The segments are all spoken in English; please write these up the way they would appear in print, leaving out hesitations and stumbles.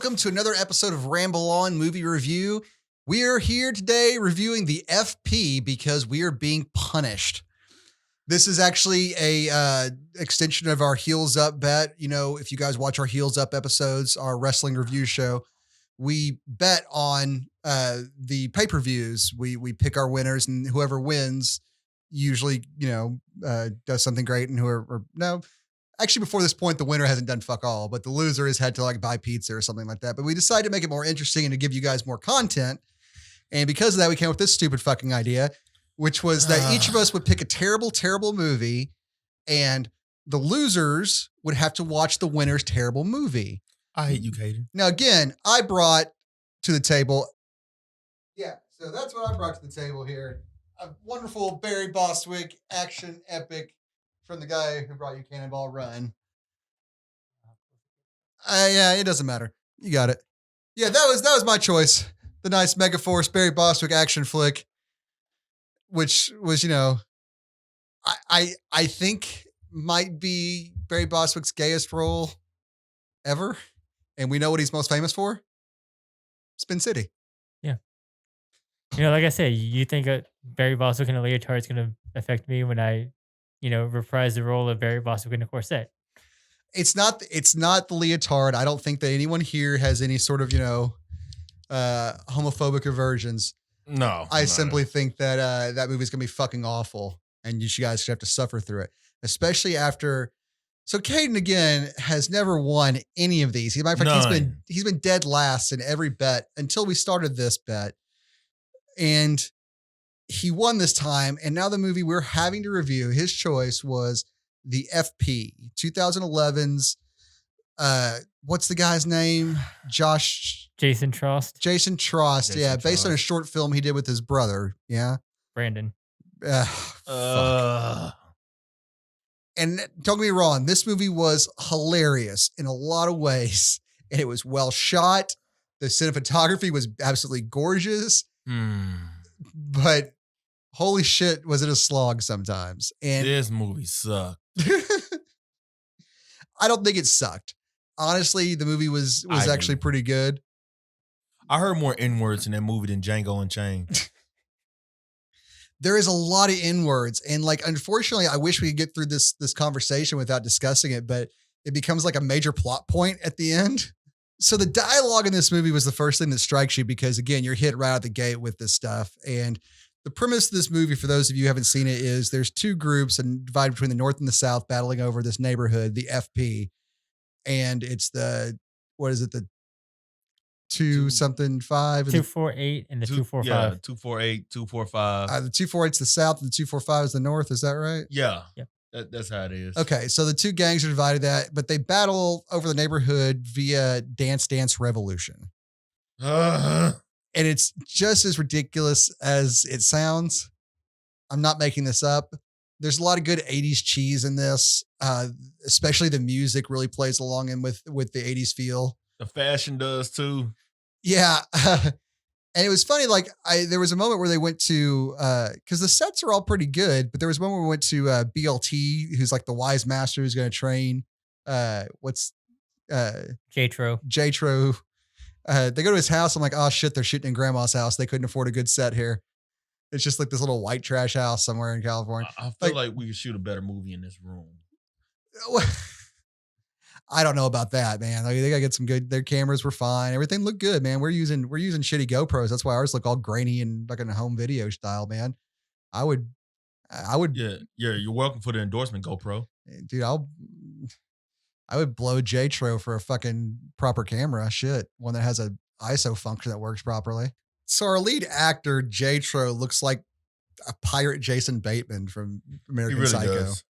welcome to another episode of Ramble On Movie Review. We are here today reviewing the FP because we are being punished. This is actually a extension of our Heels Up bet. You know, if you guys watch our Heels Up episodes, our wrestling review show, we bet on the pay-per-views. We pick our winners, and whoever wins usually, does something great, and actually, before this point, the winner hasn't done fuck all, but the loser has had to like buy pizza or something like that. But we decided to make it more interesting and to give you guys more content. And because of that, we came up with this stupid fucking idea, which was that each of us would pick a terrible, terrible movie, and the losers would have to watch the winner's terrible movie. I hate you, Caidan. Now, again, I brought to the table. Yeah, so that's what I brought to the table here. A wonderful Barry Bostwick action epic from the guy who brought you Cannonball Run. Yeah, it doesn't matter. You got it. Yeah, that was my choice. The nice Megaforce Barry Bostwick action flick, which was, I think might be Barry Bostwick's gayest role ever. And we know what he's most famous for? Spin City. Yeah. Like I said, you think Barry Bostwick in a leotard is going to affect me when I reprise the role of Barry Bostwick in a corset. It's not the leotard. I don't think that anyone here has any sort of, homophobic aversions. No. I simply think that that movie's going to be fucking awful, and you guys should have to suffer through it, especially after. So Caidan, again, has never won any of these. Matter of fact, he's been dead last in every bet until we started this bet. And he won this time, and now the movie we're having to review, his choice was the FP, 2011's, what's the guy's name? Jason Trost. Jason Trost, based on a short film he did with his brother, yeah? Brandon. And don't get me wrong, this movie was hilarious in a lot of ways, and it was well shot. The cinematography was absolutely gorgeous, but holy shit, was it a slog sometimes. And this movie sucked. I don't think it sucked. Honestly, the movie was actually pretty good. I heard more N-words in that movie than Django Unchained. There is a lot of N-words. And unfortunately, I wish we could get through this conversation without discussing it, but it becomes like a major plot point at the end. So the dialogue in this movie was the first thing that strikes you because, again, you're hit right out the gate with this stuff. And the premise of this movie, for those of you who haven't seen it, is there's two groups and divided between the North and the South battling over this neighborhood, the FP. And it's the 2-something-5. 248 and the 245. Yeah, 248, 245. The 248's the South and the 245 is the North. Is that right? Yeah. Yep. That's how it is. Okay, so the two gangs are divided but they battle over the neighborhood via Dance Dance Revolution. And it's just as ridiculous as it sounds. I'm not making this up. There's a lot of good 80s cheese in this, especially the music really plays along in with the 80s feel. The fashion does too. Yeah. And it was funny, there was a moment where they went to, because the sets are all pretty good, but there was a moment where we went to BLT, who's like the wise master who's going to train, J-Tro. They go to his house. I'm like, oh shit, they're shooting in grandma's house. They couldn't afford a good set here. It's just like this little white trash house somewhere in California. I feel like we could shoot a better movie in this room. I don't know about that, man. They gotta get some good. Their cameras were fine. Everything looked good, man. We're using shitty GoPros. That's why ours look all grainy and like in a home video style, man. I would. Yeah. You're welcome for the endorsement, GoPro. Dude, I would blow J-Tro for a fucking proper camera. Shit, one that has a ISO function that works properly. So our lead actor J-Tro looks like a pirate Jason Bateman from American Psycho. Does.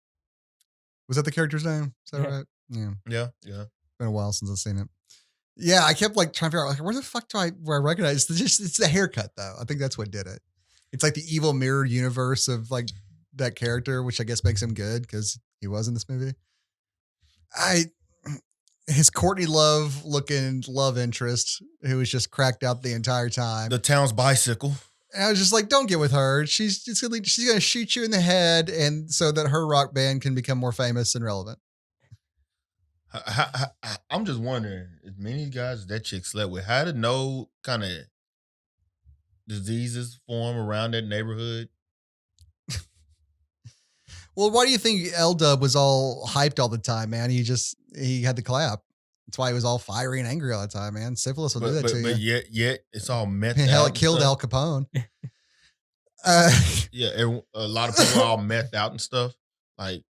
Was that the character's name? Is that right? Yeah. Been a while since I've seen it. Yeah, I kept trying to figure out where the fuck do I recognize? It's the haircut though. I think that's what did it. It's like the evil mirror universe of that character, which I guess makes him good because he was in this movie. His Courtney Love looking love interest who was just cracked out the entire time. The town's bicycle. And I was just like, don't get with her. She's going to shoot you in the head, and so that her rock band can become more famous and relevant. I'm just wondering, as many guys that chick slept with, how to know kind of diseases form around that neighborhood? Well, why do you think L-Dub was all hyped all the time, man? He had the clap. That's why he was all fiery and angry all the time, man. Syphilis will do that to But you. yet it's all meth Hell, out. it killed Al Capone. Yeah, a lot of people are all methed out and stuff. Like,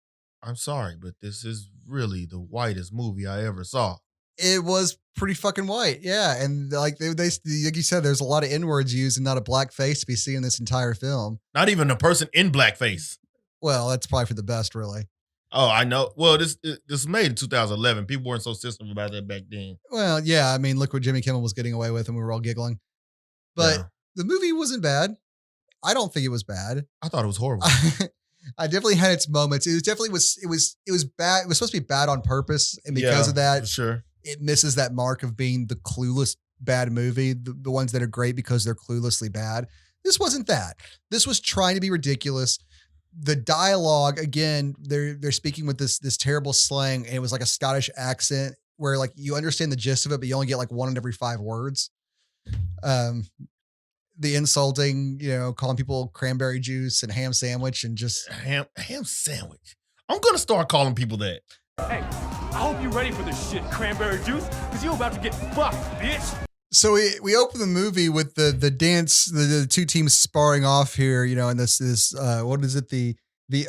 I'm sorry, but this is really the whitest movie I ever saw. It was pretty fucking white, yeah. And like they like you said, there's a lot of N-words used and not a black face to be seen in this entire film. Not even a person in blackface. Well, that's probably for the best, really. Oh, I know. Well, this was made in 2011. People weren't so sensitive about that back then. Well, yeah. I mean, look what Jimmy Kimmel was getting away with, and we were all giggling. But Yeah. the movie wasn't bad. I don't think it was bad. I thought it was horrible. I definitely had its moments. It was definitely it was bad. It was supposed to be bad on purpose, and because of that, for sure. it misses that mark of being the clueless bad movie. The ones that are great because they're cluelessly bad. This wasn't that. This was trying to be ridiculous. The dialogue, again, they're speaking with this terrible slang, and it was like a Scottish accent where like you understand the gist of it, but you only get like one in every 5 words. The insulting, calling people cranberry juice and ham sandwich and just ham sandwich. I'm gonna start calling people that. Hey, I hope you're ready for this shit, cranberry juice, because you're about to get fucked, bitch. So we open the movie with the dance, the two teams sparring off here, and this what is it, the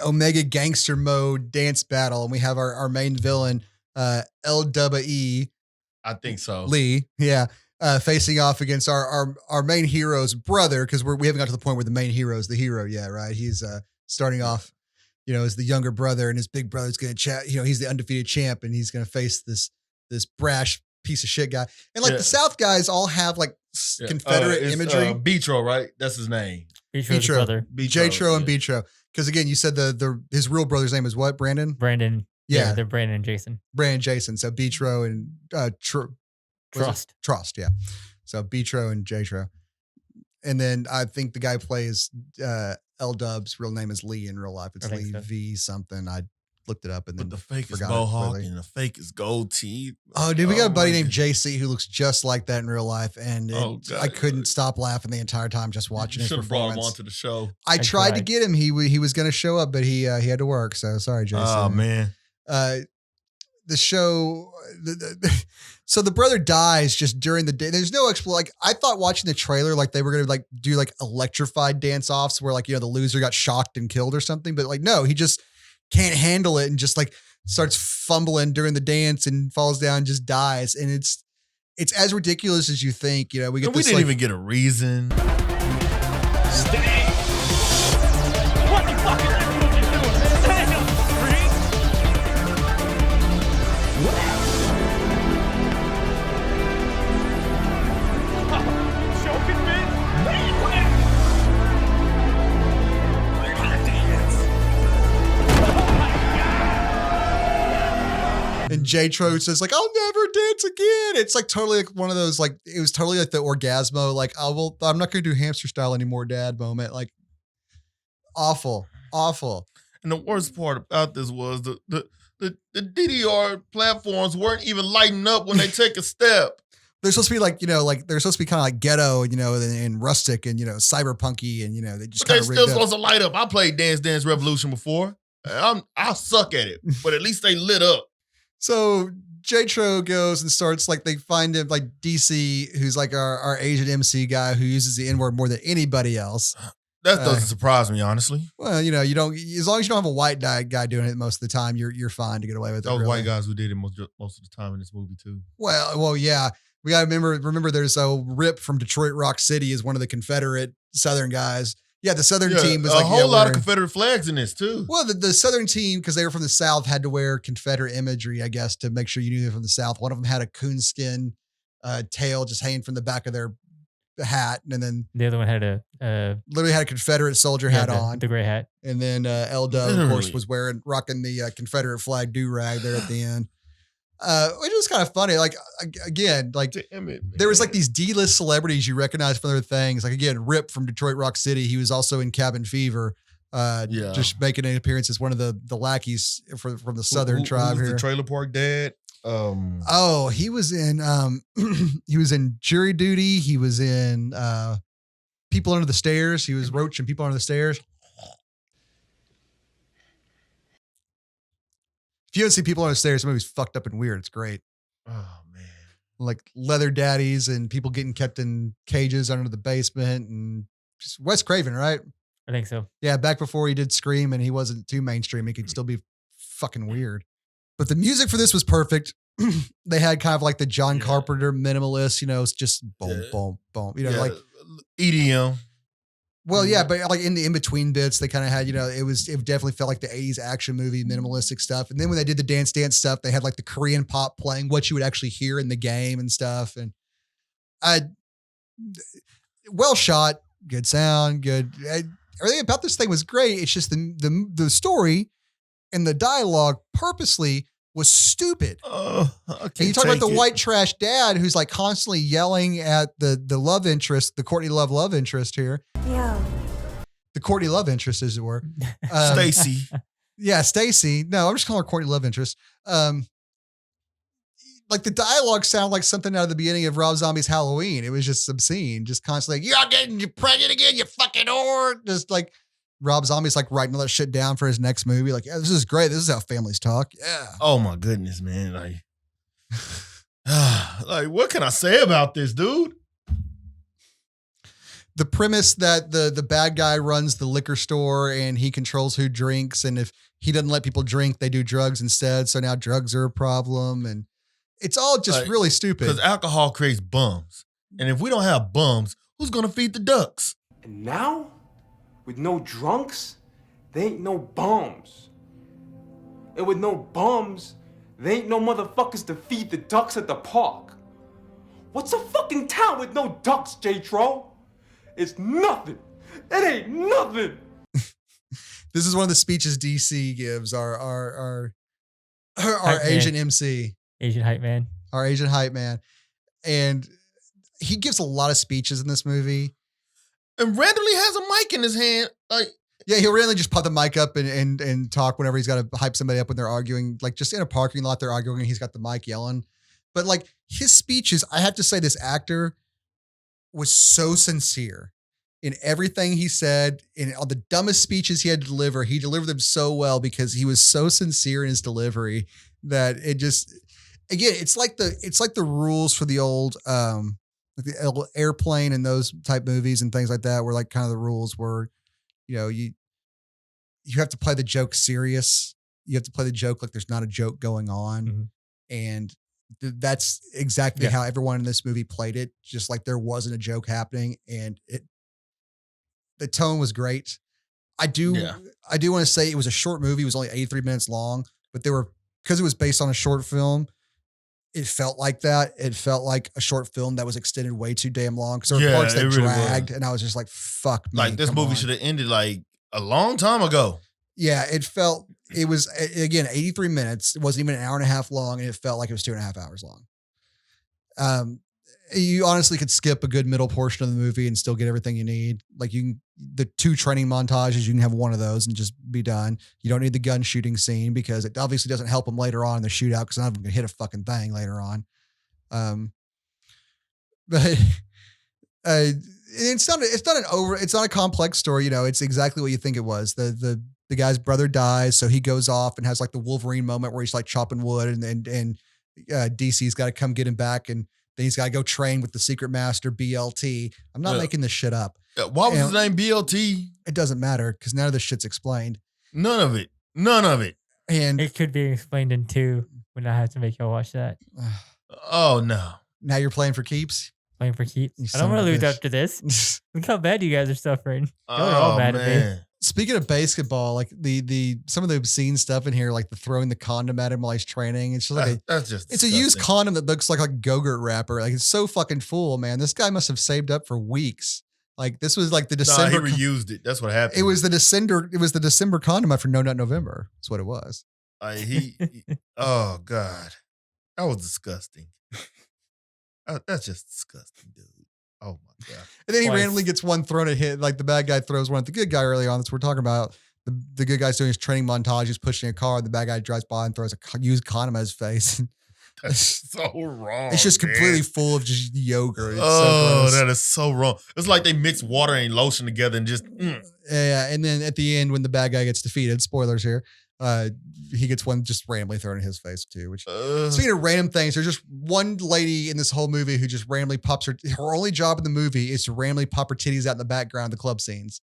Omega Gangster Mode dance battle, and we have our main villain, LWE. I think so. Lee, yeah. Facing off against our main hero's brother, because we haven't got to the point where the main hero is the hero yet, right? He's starting off, as the younger brother, and his big brother's going to chat. He's the undefeated champ, and he's going to face this brash piece of shit guy. And like the South guys all have like Confederate imagery. Betro, right? That's his name. Betro's brother. Jatro and Betro. Because again, you said his real brother's name is what? Brandon. Yeah, they're Brandon and Jason. Brandon, Jason. So Betro and Trust, yeah. So Betro and Jatro. And then I think the guy plays L-Dub's real name is Lee in real life. It's Lee so. V something. I looked it up and then the fake is forgot mohawk really. and the fake is gold teeth. Oh, dude, we got a buddy named JC who looks just like that in real life, and I couldn't stop laughing the entire time just watching his performance. Should have brought him onto the show. I tried to get him. He was going to show up, but he had to work. So sorry, JC. Oh man. The show, so the brother dies just during the day. There's no like I thought watching the trailer, like they were gonna like do like electrified dance offs where like the loser got shocked and killed or something, but like no, he just can't handle it and just like starts fumbling during the dance and falls down and just dies. And it's as ridiculous as you think. We get we didn't even get a reason. Stay. What the fuck is everybody doing? Damn, choking, man. And Jatro says like, I'll never dance again. It's like totally like one of those, like, it was totally like the Orgasmo, like, I'm not going to do hamster style anymore, dad moment. Like awful. And the worst part about this was the DDR platforms weren't even lighting up when they take a step. They're supposed to be like, they're supposed to be kind of like ghetto, and rustic and, cyberpunky and, they just kind of still supposed to light up. I played Dance Dance Revolution before. I suck at it, but at least they lit up. So Jatro goes and starts like, they find him like DC, who's like our Asian MC guy who uses the N-word more than anybody else. That doesn't surprise me, honestly. Well, you don't, as long as you don't have a white guy doing it most of the time, you're fine to get away with it. Those really. white guys who did it most of the time in this movie too. Well, yeah. We got to remember there's a Rip from Detroit Rock City is one of the Confederate Southern guys. Yeah, the Southern team was like a whole lot of Confederate flags in this too. Well, the Southern team, because they were from the South, had to wear Confederate imagery, I guess, to make sure you knew they're from the South. One of them had a coonskin tail just hanging from the back of their hat, and then the other one had literally had a Confederate soldier hat on, the gray hat, and then L-Dub, of course, was rocking the Confederate flag do-rag there at the end. Which was kind of funny. Like, again, like there was like these D-list celebrities you recognize from other things. Like, again, Rip from Detroit Rock City. He was also in Cabin Fever. Just making an appearance as one of the lackeys from the Southern tribe who's here. The Trailer Park Dad. Oh, he was in he was in Jury Duty. He was in People Under the Stairs. He was Roach in People Under the Stairs. If you haven't seen People Under the Stairs, the movie's fucked up and weird. It's great. Oh man. Like leather daddies and people getting kept in cages under the basement, and just Wes Craven, right? I think so. Yeah, back before he did Scream and he wasn't too mainstream, he could still be fucking weird. But the music for this was perfect. They had kind of like the John Carpenter minimalist, you know, it's just boom, boom, boom. You know, like EDM. Well, yeah, but like in the in-between bits, they kind of had, you know, it definitely felt like the 80s action movie, minimalistic stuff. And then when they did the dance stuff, they had like the Korean pop playing, what you would actually hear in the game and stuff. And well shot, good sound, good. Everything about this thing was great. It's just the story and the dialogue purposely was stupid. And you talk about the white trash dad who's like constantly yelling at the love interest, the Courtney love interest here. Yeah. The Courtney love interest, as it were. Stacy. Yeah, Stacy. No, I'm just calling her Courtney love interest. Like the dialogue sounded like something out of the beginning of Rob Zombie's Halloween. It was just obscene, just constantly, you're getting pregnant again, you fucking whore. Just like Rob Zombie's like writing all that shit down for his next movie. Like, yeah, this is great. This is how families talk. Yeah. Oh my goodness, man. Like, like what can I say about this, dude? The premise that the bad guy runs the liquor store and he controls who drinks. And if he doesn't let people drink, they do drugs instead. So now drugs are a problem. And it's all just really stupid. Because alcohol creates bums. And if we don't have bums, who's going to feed the ducks? And now, with no drunks, there ain't no bums. And with no bums, there ain't no motherfuckers to feed the ducks at the park. What's a fucking town with no ducks, J-Tro? It's nothing. It ain't nothing. This is one of the speeches DC gives, our Asian MC. Asian hype man. Our Asian hype man. And he gives a lot of speeches in this movie. And randomly has a mic in his hand. Like, yeah, he'll randomly just pop the mic up and talk whenever he's got to hype somebody up when they're arguing. Like just in a parking lot, they're arguing and he's got the mic yelling. But like his speeches, I have to say this actor was so sincere in everything he said, in all the dumbest speeches he had to deliver. He delivered them so well because he was so sincere in his delivery that it just, again, it's like the rules for the old, like the Airplane and those type movies and things like that, where like kind of the rules were, you know, you have to play the joke serious. You have to play the joke like there's not a joke going on. Mm-hmm. And that's exactly how everyone in this movie played it. Just like there wasn't a joke happening, and the tone was great. I do want to say it was a short movie. It was only 83 minutes long, but because it was based on a short film, it felt like that. It felt like a short film that was extended way too damn long. Because there were parts that really dragged, and I was just like, fuck me. Like this movie should have ended like a long time ago. Yeah, it was, again, 83 minutes. It wasn't even an hour and a half long, and it felt like it was 2.5 hours long. You honestly could skip a good middle portion of the movie and still get everything you need. Like the 2 training montages, you can have one of those and just be done. You don't need the gun shooting scene because it obviously doesn't help them later on in the shootout because none of them can hit a fucking thing later on. But it's not a complex story. You know, it's exactly what you think it was. The guy's brother dies, so he goes off and has like the Wolverine moment where he's like chopping wood, and DC's got to come get him back, and then he's got to go train with the secret master BLT. I'm not making this shit up. Why was his name BLT? It doesn't matter because none of this shit's explained. None of it. And it could be explained in 2 when I have to make y'all watch that. Oh no! Now you're playing for keeps. Playing for keeps. I son don't want of to a lose bitch. after this. Look how bad you guys are suffering. Y'all are Oh all mad at me. man! Speaking of basketball, like the some of the obscene stuff in here, like the throwing the condom at him while he's training. It's just like That's just it's a used condom that looks like a Go-Gurt wrapper. Like it's so fucking full, man. This guy must have saved up for weeks. Like this was like the December. Nah, he reused it. That's what happened. It was the December condom after No Nut November. That's what it was. Oh God, that was disgusting. That's just disgusting, dude. Oh my God. And then he Twice. randomly gets one thrown at him. Like the bad guy throws one at the good guy early on. That's what we're talking about. The good guy's doing his training montage. He's pushing a car. The bad guy drives by and throws a used condom at his face. That's so wrong. It's just man. completely full of just yogurt. It's so Oh, gross. that is so wrong. It's like they mix water and lotion together and just. Yeah, and then at the end when the bad guy gets defeated, spoilers here, he gets one just randomly thrown in his face too. Which speaking of random things, there's just one lady in this whole movie who just randomly pops her only job in the movie is to randomly pop her titties out in the background of the club scenes.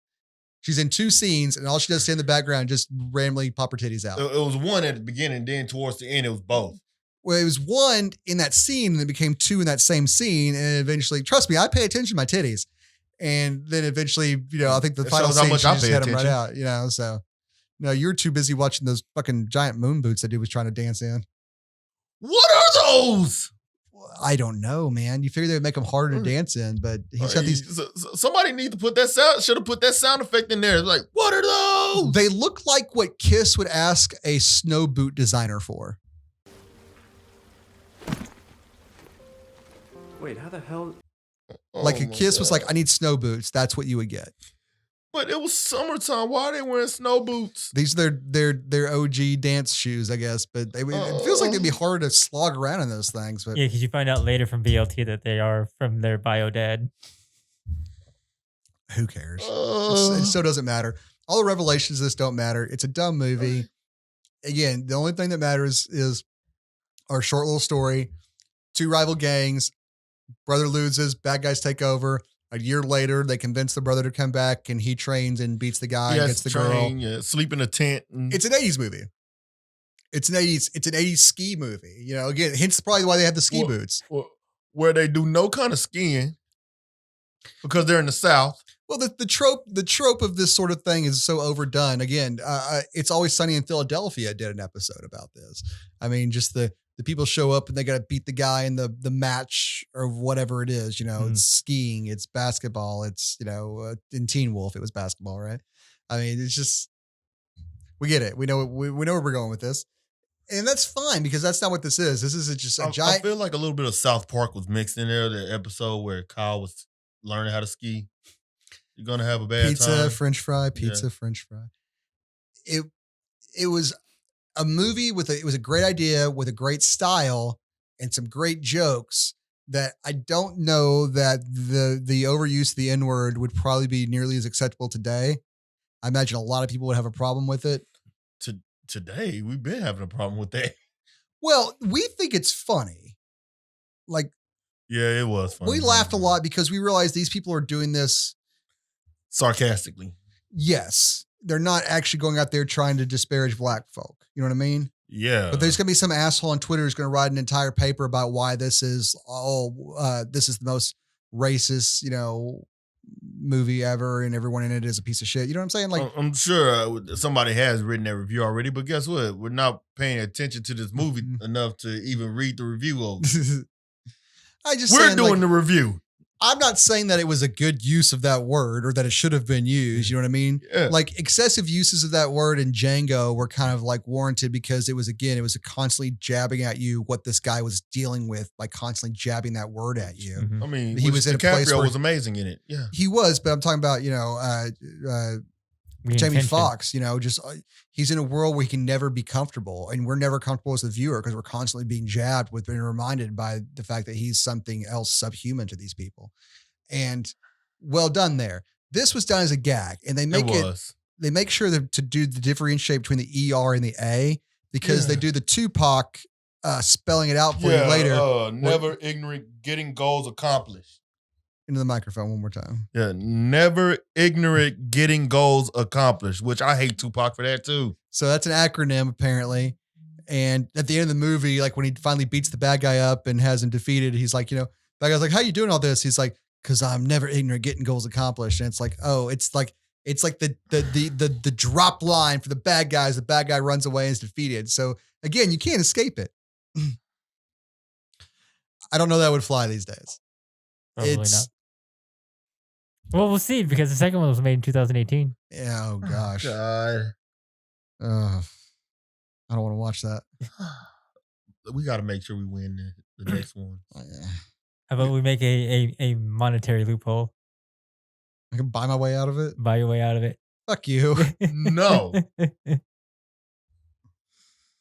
She's in 2 scenes, and all she does is stay in the background, just randomly pop her titties out. It was one at the beginning, then towards the end, it was both. Well, it was 1 in that scene, and it became 2 in that same scene, and eventually, trust me, I pay attention to my titties. And then eventually, I think the final scene, she just had them right out, so. No, you're too busy watching those fucking giant moon boots that dude was trying to dance in. What are those? I don't know, man. You figure they would make them harder to dance in, but he's got these. Somebody need to put that sound. Should have put that sound effect in there. It's like, what are those? They look like what Kiss would ask a snow boot designer for. Wait, how the hell? Like a Kiss was like, I need snow boots. That's what you would get. But it was summertime. Why are they wearing snow boots? These are their OG dance shoes, I guess. But it feels like they'd be hard to slog around in those things. But Yeah, because you find out later from BLT that they are from their bio dad. who cares? It so doesn't matter. All the revelations of this don't matter. It's a dumb movie. Again, the only thing that matters is our short little story. 2 rival gangs. Brother loses. Bad guys take over. A year later, they convince the brother to come back, and he trains and beats the guy and gets the girl. Yeah, sleep in a tent. It's an 80s movie. It's an 80s ski movie. Again, hence probably why they have the ski boots. Where they do no kind of skiing because they're in the South. Well, the trope of this sort of thing is so overdone. Again, It's Always Sunny in Philadelphia did an episode about this. I mean, just the people show up and they got to beat the guy in the match or whatever it is. It's skiing, it's basketball, it's in Teen Wolf it was basketball, right? I mean, it's just we get it. We know where we're going with this, and that's fine because that's not what this is. This is just a giant. I feel like a little bit of South Park was mixed in there. The episode where Kyle was learning how to ski. You're gonna have a bad pizza, time. French fry, French fry. It was a movie it was a great idea with a great style and some great jokes that I don't know that the overuse of the N-word would probably be nearly as acceptable today. I imagine a lot of people would have a problem with it. Today, we've been having a problem with that. Well, we think it's funny. Yeah, it was funny. We laughed a lot because we realized these people are doing this sarcastically. Yes. They're not actually going out there trying to disparage black folk. You know what I mean? Yeah. But there's going to be some asshole on Twitter who's going to write an entire paper about why this is this is the most racist, movie ever, and everyone in it is a piece of shit. You know what I'm saying? I'm sure somebody has written that review already, but guess what? We're not paying attention to this movie enough to even read the review of it. We're doing the review. I'm not saying that it was a good use of that word or that it should have been used. You know what I mean? Yeah. Excessive uses of that word in Django were kind of warranted because it was a constantly jabbing at you what this guy was dealing with by constantly jabbing that word at you. Mm-hmm. I mean, he was in a place where was amazing in it. Yeah, he was, but I'm talking about, Jamie Foxx, he's in a world where he can never be comfortable, and we're never comfortable as the viewer because we're constantly being jabbed with being reminded by the fact that he's something else subhuman to these people. And well done there. This was done as a gag, and they make sure to do the differentiate between the ER and the A because they do the Tupac spelling it out for you later. Never ignorant, getting goals accomplished. Into the microphone one more time. Yeah, never ignorant, getting goals accomplished, which I hate Tupac for that too. So that's an acronym apparently. And at the end of the movie, when he finally beats the bad guy up and has him defeated, he's like, bad guy's like, how you doing all this? He's like, because I'm never ignorant, getting goals accomplished. And it's like, oh, it's like the drop line for the bad guys. The bad guy runs away and is defeated. So again, you can't escape it. I don't know that would fly these days. Probably not. Well, we'll see because the second one was made in 2018. Yeah, oh gosh. God. I don't want to watch that. We got to make sure we win the next one. How about we make a monetary loophole? I can buy my way out of it? Buy your way out of it. Fuck you. No.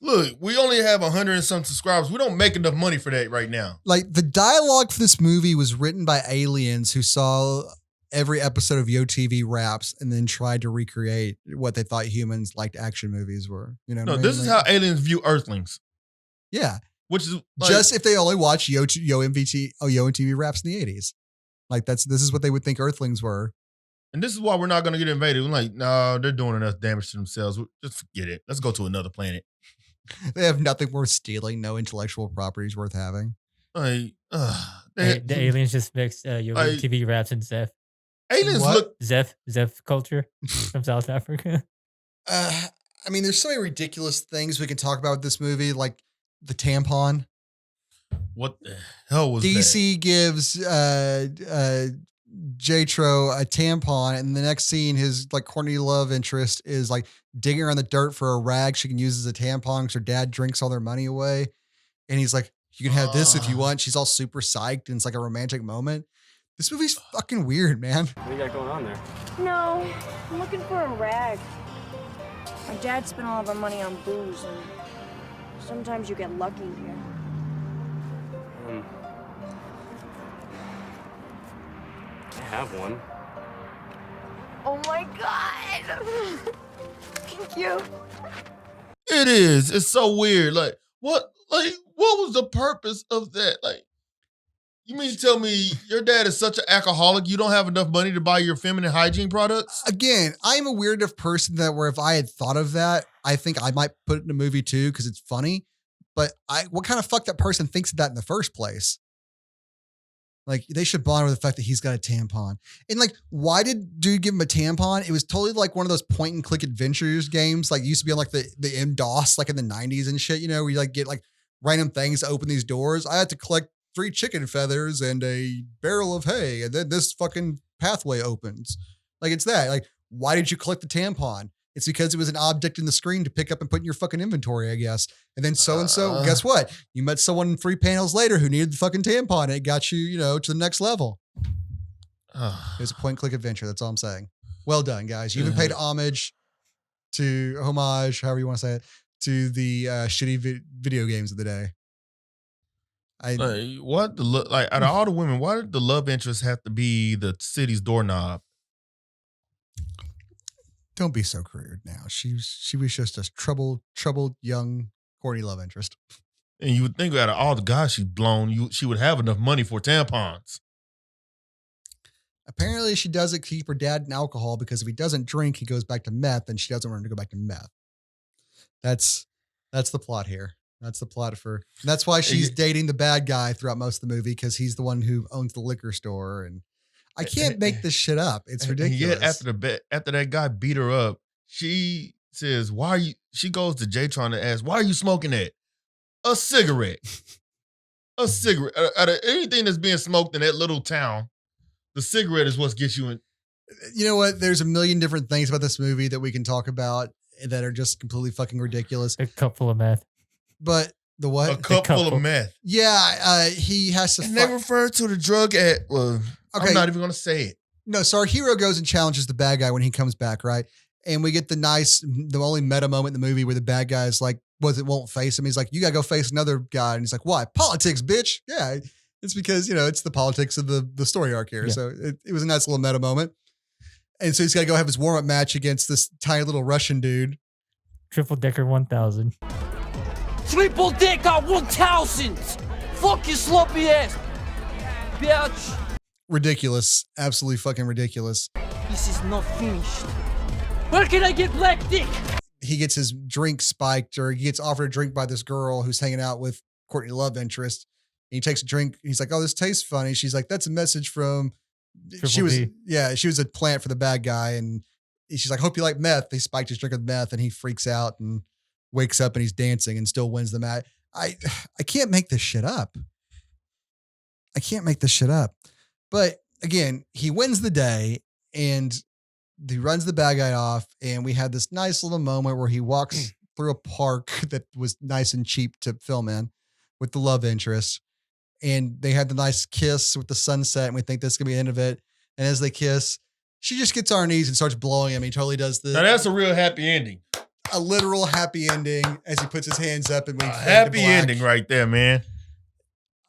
Look, we only have 100 and some subscribers. We don't make enough money for that right now. Like the dialogue for this movie was written by aliens who saw every episode of Yo TV Raps and then tried to recreate what they thought humans liked action movies were. You know, No, what I mean? this is how aliens view Earthlings. Yeah, Which is just if they only watched Yo and TV Raps in the 80s. Like this is what they would think Earthlings were. and this is why we're not going to get invaded. We're like, no, they're doing enough damage to themselves. Just forget it. Let's go to another planet. They have nothing worth stealing, no intellectual properties worth having. Like, The aliens just mixed TV Raps and Zeph. aliens What? look. Zeph culture from South Africa. I mean, there's so many ridiculous things we can talk about with this movie, like the tampon. What the hell was that? DC gives Jatro a tampon, and the next scene, his like corny love interest is like digging around the dirt for a rag she can use as a tampon because her dad drinks all their money away. And he's like, you can have this if you want. She's all super psyched, and it's like a romantic moment. This movie's fucking weird, man. What do you got going on there? No, I'm looking for a rag. My dad spent all of our money on booze, and sometimes you get lucky here. I have one. Oh my god! Thank you. It is. It's so weird. Like, what? Like, what was the purpose of that? Like, you mean to tell me your dad is such an alcoholic you don't have enough money to buy your feminine hygiene products? Again, I'm a weird enough person that where if I had thought of that, I think I might put it in a movie too because it's funny. But what kind of fuck that person thinks of that in the first place? Like, they should bond with the fact that he's got a tampon. And like, why did dude give him a tampon? It was totally like one of those point and click adventures games. Like, used to be on like the MS-DOS, like in the 90s and shit, you know, where you like get like random things to open these doors. I had to collect 3 chicken feathers and a barrel of hay. And then this fucking pathway opens. Like, it's that. Like, why did you collect the tampon? It's because it was an object in the screen to pick up and put in your fucking inventory, I guess. And then so-and-so, guess what? You met someone 3 panels later who needed the fucking tampon and it got you, you know, to the next level. It was a point-and-click adventure. That's all I'm saying. Well done, guys. You even paid homage, however you want to say it, to the shitty video games of the day. Like, what the like out of all the women, why did the love interest have to be the city's doorknob? Don't be so crude now. She was just a troubled young corny love interest. And you would think out of all the guys she's blown, she would have enough money for tampons. Apparently, she doesn't keep her dad in alcohol because if he doesn't drink, he goes back to meth, and she doesn't want him to go back to meth. That's the plot here. That's the plot for. That's why she's dating the bad guy throughout most of the movie because he's the one who owns the liquor store. And I can't make this shit up. It's ridiculous. And yet after that guy beat her up, she says, "Why are you?" She goes to Jatron to ask, "Why are you smoking that?" A cigarette. A cigarette. Out of anything that's being smoked in that little town, the cigarette is what gets you in. You know what? There's a million different things about this movie that we can talk about that are just completely fucking ridiculous. A cup full of meth. But the what? A cup full of meth. Yeah, he has to. And they refer to the drug at. Well, okay. I'm not even going to say it. No, so our hero goes and challenges the bad guy when he comes back, right? And we get the only meta moment in the movie where the bad guy is like, won't face him. He's like, you gotta go face another guy. And he's like, why? Politics, bitch. Yeah, it's because, you know, it's the politics of the story arc here. Yeah. So it was a nice little meta moment. And so he's got to go have his warm-up match against this tiny little Russian dude. Triple Decker 1000. Triple Decker 1000! Fuck you sloppy ass, bitch! Ridiculous. Absolutely fucking ridiculous. This is not finished. Where can I get black dick? He gets his drink spiked, or he gets offered a drink by this girl who's hanging out with Courtney Love interest. And he takes a drink. And he's like, oh, this tastes funny. She's like, that's a message from... She was a plant for the bad guy. And she's like, hope you like meth. He spiked his drink with meth and he freaks out and wakes up and he's dancing and still wins the match. I can't make this shit up. But again, he wins the day and he runs the bad guy off. And we had this nice little moment where he walks through a park that was nice and cheap to film in with the love interest. And they had the nice kiss with the sunset. And we think this is going to be the end of it. And as they kiss, she just gets on her knees and starts blowing him. He totally does this. Now that's a real happy ending. a literal happy ending as he puts his hands up and we A fade to happy black. ending right there, man.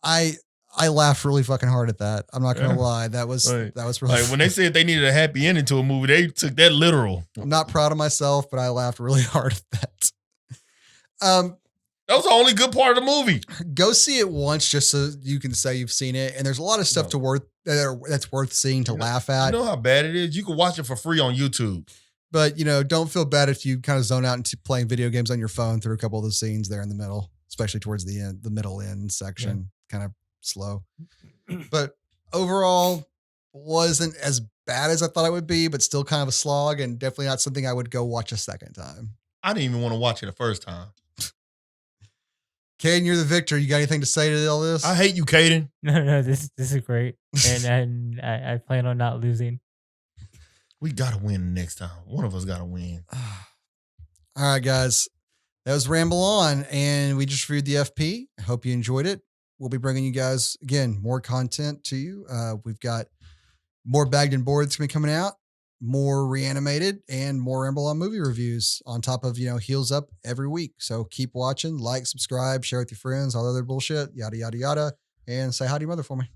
I laughed really fucking hard at that. I'm not gonna Yeah. lie. That was Like- really Like when they said they needed a happy ending to a movie, they took that literal. I'm not proud of myself, but I laughed really hard at that. That was the only good part of the movie. Go see it once just so you can say you've seen it. And there's a lot of stuff that's worth seeing to laugh You at. know how bad it is? You can watch it for free on YouTube. But don't feel bad if you kind of zone out into playing video games on your phone through a couple of the scenes there in the middle, especially towards the end, the middle end section, kind of slow. But overall, wasn't as bad as I thought it would be, but still kind of a slog and definitely not something I would go watch a second time. I didn't even want to watch it the first time. Caidan, you're the victor. You got anything to say to all this? I hate you, Caidan. No, this is great, and I plan on not losing. We gotta win next time. One of us gotta win. All right, guys. That was Ramble On, and we just reviewed the FP. I hope you enjoyed it. We'll be bringing you guys, again, more content to you. We've got more Bagged and Bored that's going to be coming out, more Reanimated, and more Ramble On movie reviews on top of, Heels Up every week. So keep watching, like, subscribe, share with your friends, all the other bullshit, yada, yada, yada, and say hi to your mother for me.